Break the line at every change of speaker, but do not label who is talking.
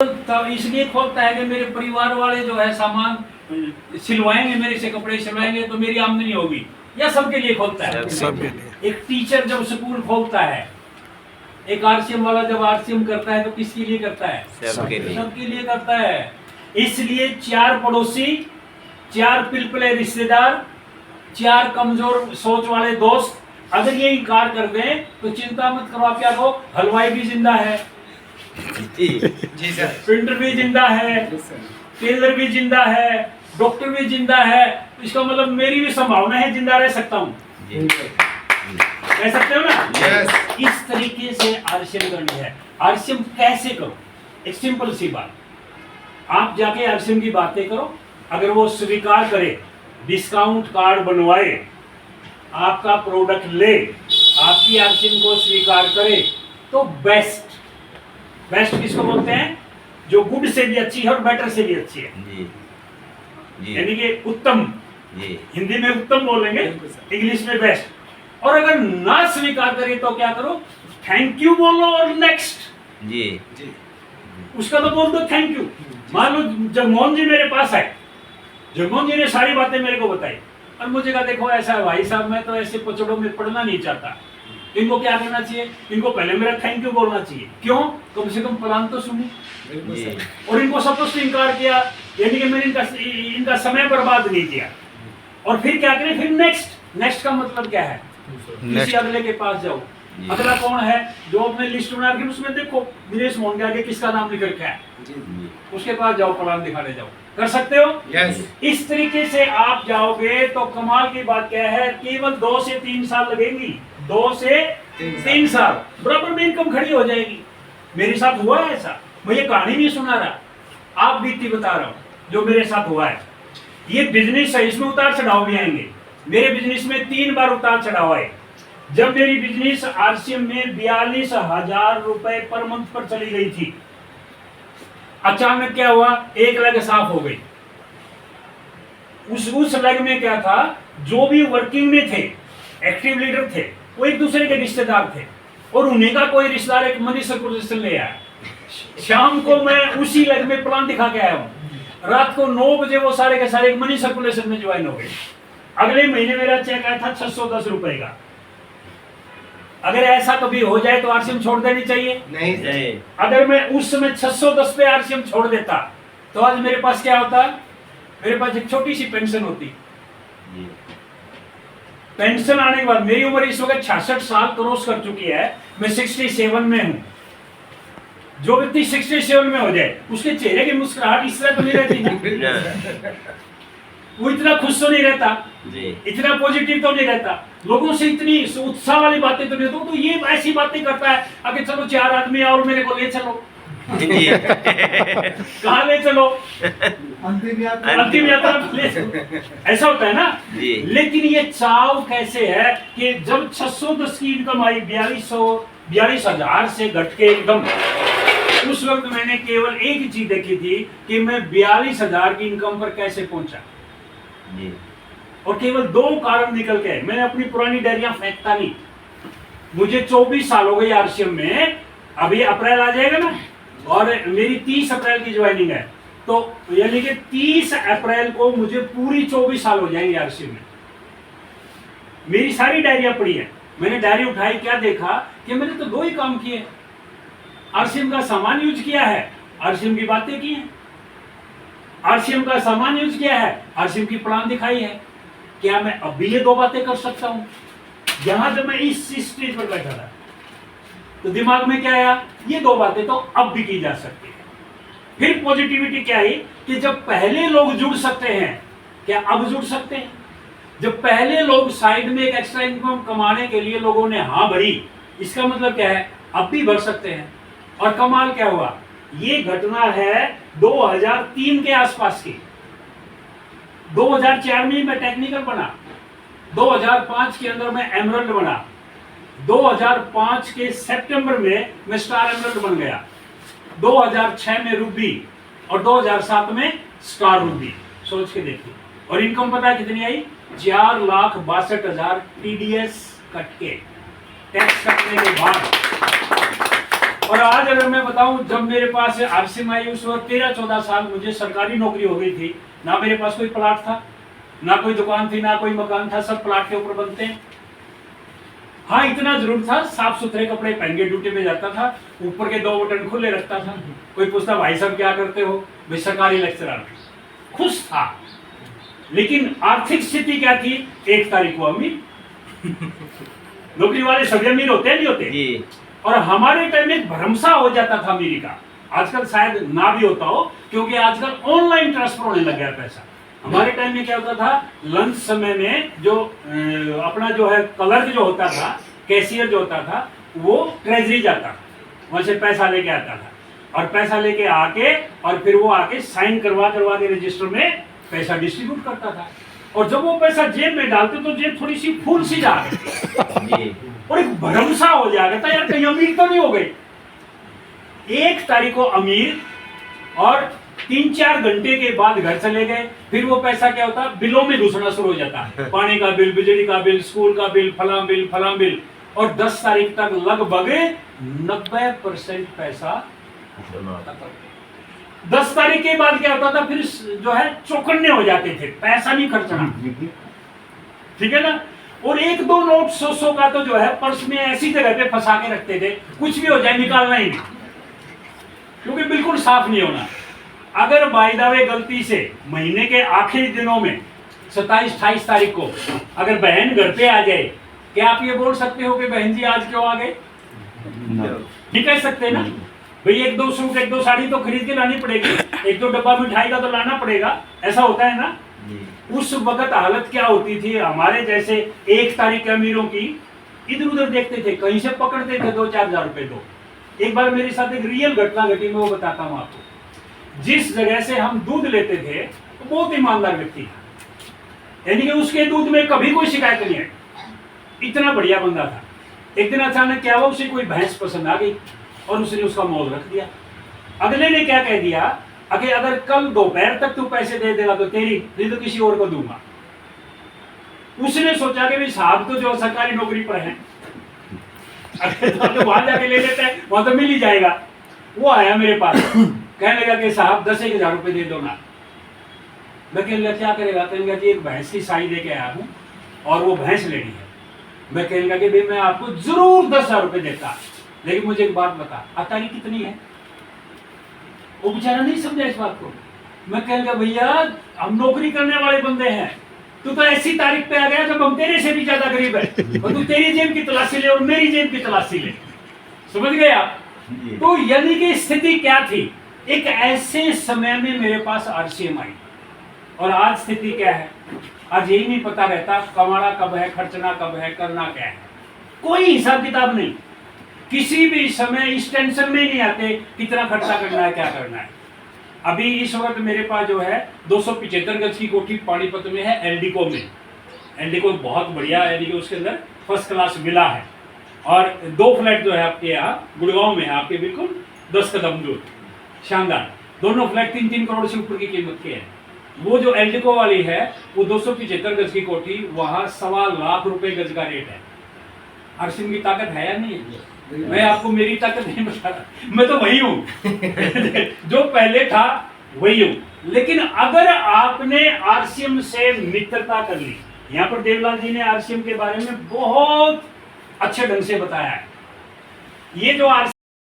तो इसलिए खोलता है कि मेरे परिवार वाले जो है सामान सिलवाएंगे, मेरे से कपड़े सिलवाएंगे तो मेरी आमदनी होगी, या सबके लिए खोलता है?
सबके लिए।
एक टीचर जब स्कूल खोलता है, एक आरसीएम वाला जब आरसीएम करता है तो किसके लिए करता है? सबके लिए करता है। इसलिए 4 पड़ोसी, 4 पिलपिले रिश्तेदार, 4 कमजोर सोच वाले दोस्त अगर ये इनकार कर दें तो चिंता मत करो, आप क्या कहो, हलवाई भी जिंदा है,
जी सर,
प्रिंटर भी जिंदा है, टेलर भी जिंदा है, डॉक्टर भी जिंदा है, इसका मतलब मेरी भी संभावना है जिंदा रह सकता हूँ। कह सकते हो ना?
यस।
इस तरीके से आरसीएम करनी है। आरसीएम कैसे करो? एक सिंपल सी बात, आप जाके आरसीएम की बातें करो, अगर वो स्वीकार करे, डिस्काउंट कार्ड बनवाए, आपका प्रोडक्ट ले, आपकी आरसीएम को स्वीकार करे तो बेस्ट। बेस्ट किसको बोलते हैं? जो गुड से भी अच्छी है और बेटर से भी अच्छी है, यानी कि उत्तम। हिंदी में उत्तम बोलेंगे, इंग्लिश में बेस्ट। और अगर ना स्वीकार करे तो क्या करो? थैंक यू बोलो और नेक्स्ट।
जी
उसका तो बोल दो थैंक यू। मान लो जगमोहन जी मेरे पास आए, जगमोहन जी ने सारी बातें मेरे को बताई और मुझे कहा देखो ऐसा है भाई साहब, मैं तो ऐसे पचड़ों में पढ़ना नहीं चाहता, इनको क्या करना चाहिए? इनको पहले मेरा थैंक यू बोलना चाहिए। क्यों? कम से कम प्लान तो सुनी। और इनको सब कुछ इनकार किया, यानी कि मैंने इनका समय बर्बाद नहीं किया। और फिर क्या करें? फिर नेक्स्ट। नेक्स्ट का मतलब क्या है? किसी अगले के पास जाओ। अगला कौन है? जो अपने लिस्ट बना के उसमें देखो दिनेश मोहन के आगे किसका नाम लिख रखा है, उसके पास जाओ, प्लान दिखाने जाओ। कर सकते हो?
यस।
इस तरीके से आप जाओगे तो कमाल की बात क्या है, केवल 2 से 3 साल लगेंगी। 2 से 3 साल बराबर में इनकम खड़ी हो जाएगी। मेरे साथ हुआ है ऐसा, मैं ये कहानी नहीं सुना रहा, आप बीती बता रहा हूं जो मेरे साथ हुआ है। ये बिजनेस है, इसमें उतार चढ़ाव भी आएंगे। मेरे बिजनेस में 3 बार उतार चढ़ाव आए। जब मेरी बिजनेस आरसीएम में 42,000 रुपए पर मंथ पर चली गई थी, अचानक क्या हुआ? एक लेग साफ हो गई। उस लेग में क्या था? जो भी वर्किंग में थे, एक्टिव लीडर थे, वो एक दूसरे के रिश्तेदार थे और उन्हीं का कोई रिश्तेदार एक मनी सर्कुलेशन ले आया। शाम को मैं उसी लेग में प्लान दिखा के आया हूं। रात को 9 बजे वो सारे के सारे एक मनी सर्कुलेशन में ज्वाइन हो गए। अगले महीने मेरा चेक आया था 610 रुपए का। अगर ऐसा कभी हो जाए तो आरसीएम छोड़ देनी चाहिए?
नहीं।
अगर मैं उस समय 610 पे आरसीएम छोड़ देता तो आज मेरे पास क्या होता? मेरे पास एक छोटी सी पेंशन होती। पेंशन आने के बाद मेरी उम्र इस वक्त 66 साल क्रॉस कर चुकी है, मैं 67 में हूं। जो व्यक्ति 67 में हो जाए उसके चेहरे की मुस्कुराहट इस तरह तो नहीं रहती ना। वो इतना खुश तो नहीं रहता, इतना पॉजिटिव तो नहीं रहता, लोगों से इतनी उत्साह वाली बातें तो नहीं होती। तो ये ऐसी बातें करता है, अगर चलो 4 आदमी और मेरे को ले चलो। कहाँ ले चलो? अंतिम यात्रा ले चलो। ऐसा होता है ना। लेकिन ये चाव कैसे है कि जब 610 की इनकम आई, 42,000 से घट के एकदम, उस वक्त मैंने केवल एक ही चीज देखी थी कि मैं 42,000 की इनकम पर कैसे पहुंचा। और केवल 2 कारण निकल के, मैंने अपनी पुरानी डायरियां फेंकता नहीं। मुझे 24 साल हो गई आरसीएम में, अभी अप्रैल आ जाएगा ना, और मेरी 30 अप्रैल की ज्वाइनिंग है, तो यानी कि 30 अप्रैल को मुझे पूरी 24 साल हो जाएंगे आरसीएम में। मेरी सारी डायरियां पड़ी है, मैंने डायरी उठाई, क्या देखा कि मैंने तो 2 ही काम किए। आरसीएम का सामान यूज किया है, आरसीएम की बातें की हैं। आरसीएम का सामान यूज किया है, आरसीएम की प्लान दिखाई है। क्या मैं अब भी ये 2 बातें कर सकता हूं? यहां जब मैं इस स्टेज पर बैठा था तो दिमाग में क्या आया? ये 2 बातें तो अब भी की जा सकती है। फिर पॉजिटिविटी क्या है कि जब पहले लोग जुड़ सकते हैं, क्या अब जुड़ सकते हैं? जब पहले लोग साइड में एक एक्स्ट्रा इनकम कमाने के लिए लोगों ने हाँ भरी, इसका मतलब क्या है? अब भी भर सकते हैं। और कमाल क्या हुआ? ये घटना है 2003 के आसपास की। 2004 में मैं टेक्निकल बना, 2005 के अंदर मैं एमरल्ड बना, 2005 के सितंबर में मैं स्टार एमरल्ड बन गया, 2006 में रूबी और 2007 में स्टार रूबी। सोच के देखिए। और इनकम पता है कितनी आई? 4,62,000 टीडीएस कट के, टैक्स कटने के बाद। और आज अगर मैं बताऊं, जब मेरे पास आरसीएम आई उस वक्त 13-14 साल मुझे सरकारी नौकरी हो गई थी, ना मेरे पास कोई प्लाट था, ना कोई दुकान थी, ना कोई मकान था, सब प्लाट के ऊपर बनते हैं। हाँ, इतना जरूर था, साफ सुथरे कपड़े पहन के ड्यूटी पे जाता था, ऊपर के 2 बटन खुले रखता था। कोई पूछता भाई साहब क्या करते हो, भाई सरकारी लेक्चरर। खुश था। लेकिन आर्थिक स्थिति क्या थी, 1 तारीख को अमीर। नौकरी वाले सभी अमीर होते हैं, नहीं होते? और हमारे टाइम में भरमसा हो जाता था अमीरी का। आजकल शायद ना भी होता हो, क्योंकि आजकल ऑनलाइन ट्रांसफर होने लग गया पैसा। हमारे टाइम में क्या होता था, लंच समय में जो अपना जो है क्लर्क जो होता था, कैशियर जो होता था, वो ट्रेजरी जाता था, वहां से पैसा लेके आता था, और पैसा लेके आके और फिर वो आके साइन करवा के रजिस्टर में पैसा डिस्ट्रीब्यूट करता था। और जब वो पैसा जेब में डालते तो जेब थोड़ी सी फूल सी जा रही थी, और एक भरमसा हो जाएगा था, यार कहीं अमीर तो नहीं हो गई। 1 तारीख को अमीर, और 3-4 घंटे के बाद घर चले गए। फिर वो पैसा क्या होता, बिलों में घुसना शुरू हो जाता है, पानी का बिल, बिजली का बिल, स्कूल का बिल, फलां बिल। और 10 तारीख तक लगभग 90% पैसा 10 तारीख के बाद क्या होता था, फिर जो है चौकन्ने हो जाते थे, पैसा नहीं खर्चना, ठीक है ना। और 1-2 नोट 100 का तो जो है पर्स में ऐसी जगह पे फंसा के रखते थे, कुछ भी हो जाए निकालना ही नहीं, क्योंकि बिल्कुल साफ नहीं होना। अगर बाय द वे गलती से महीने के आखिरी दिनों में 27-28 तारीख को अगर बहन घर पे आ जाए, क्या आप ये बोल सकते हो कि बहन जी आज क्यों आ गए? नहीं कह सकते ना भाई। 1-2 सूट, 1-2 साड़ी तो खरीद के लानी पड़ेगी, 1-2 डब्बा मिठाई का तो लाना पड़ेगा, ऐसा होता है ना। उस वक्त हालत क्या होती थी, हमारे जैसे 1 तारीख के अमीरों की इधर उधर देखते थे, कहीं से पकड़ते थे 2-4 हजार रुपए। तो एक बार मेरे साथ एक रियल घटना घटी, मैं वो बताता हूँ आपको। जिस जगह से हम दूध लेते थे, तो बहुत ईमानदार व्यक्ति था, यानी कि उसके दूध में कभी कोई शिकायत नहीं है, इतना बढ़िया बंदा था। एक दिन अचानक क्या हुआ, उसे कोई भैंस पसंद आ गई और उसने उसका मोल रख दिया। अगले ने क्या कह दिया, अगर कल दोपहर तक तू पैसे दे देगा तो तेरी, नहीं तो किसी और को दूंगा। उसने सोचा कि भाई साहब तो जो सरकारी नौकरी पर है, तो वहां जाके ले लेते हैं, वहां तो मिल ही जाएगा। वो आया मेरे पास, कहने लगा कि साहब 10,000 रुपए दे दो ना। मैं कहने लगा क्या करेगा? कहने लगा कि एक भैंस की साई दे के आया हूँ और वो भैंस लेनी है। मैं कहने लगा कि भाई मैं आपको जरूर 10,000 रुपए देता, लेकिन मुझे एक बात बता, तारीख कितनी है? वो बेचारा नहीं समझा इस बात को। मैं कहने लगा भैया हम नौकरी करने वाले बंदे हैं, तू तो ऐसी तारीख पे आ गया जब हम तेरे से भी ज्यादा गरीब है, और तू तेरी जेब की तलाशी ले और मेरी जेब की तलाशी ले। समझ गए आप? तो यानी कि स्थिति क्या थी, एक ऐसे समय में मेरे पास आरसीएम आई, और आज स्थिति क्या है? आज यही नहीं पता रहता कमाना कब है, खर्चना कब है, करना क्या है, कोई हिसाब किताब नहीं। किसी भी समय इस टेंशन में नहीं आते कितना खर्चा करना है, क्या करना है। अभी इस वक्त मेरे पास जो है 275 गज की कोठी पानीपत में है, एलडीको में। एलडीको बहुत बढ़िया, यानी कि उसके अंदर फर्स्ट क्लास विला है, और 2 फ्लैट जो है आपके यहाँ गुड़गांव में है, आपके बिल्कुल 10 कदम दूर, शानदार। दोनों फ्लैट 3-3 करोड़ से ऊपर की कीमत के हैं। वो जो एलडीको वाली है वो 275 गज की कोठी, वहां 1.25 लाख रुपए गज का रेट है। आरसीएम की ताकत है या नहीं है? मैं आपको मेरी ताकत नहीं बता रहा, मैं तो वही हूँ जो पहले था वही हूँ। लेकिन अगर आपने आरसीएम से मित्रता कर ली, यहाँ पर देवलाल जी ने आरसीएम के बारे में बहुत अच्छे ढंग से बताया है। ये जो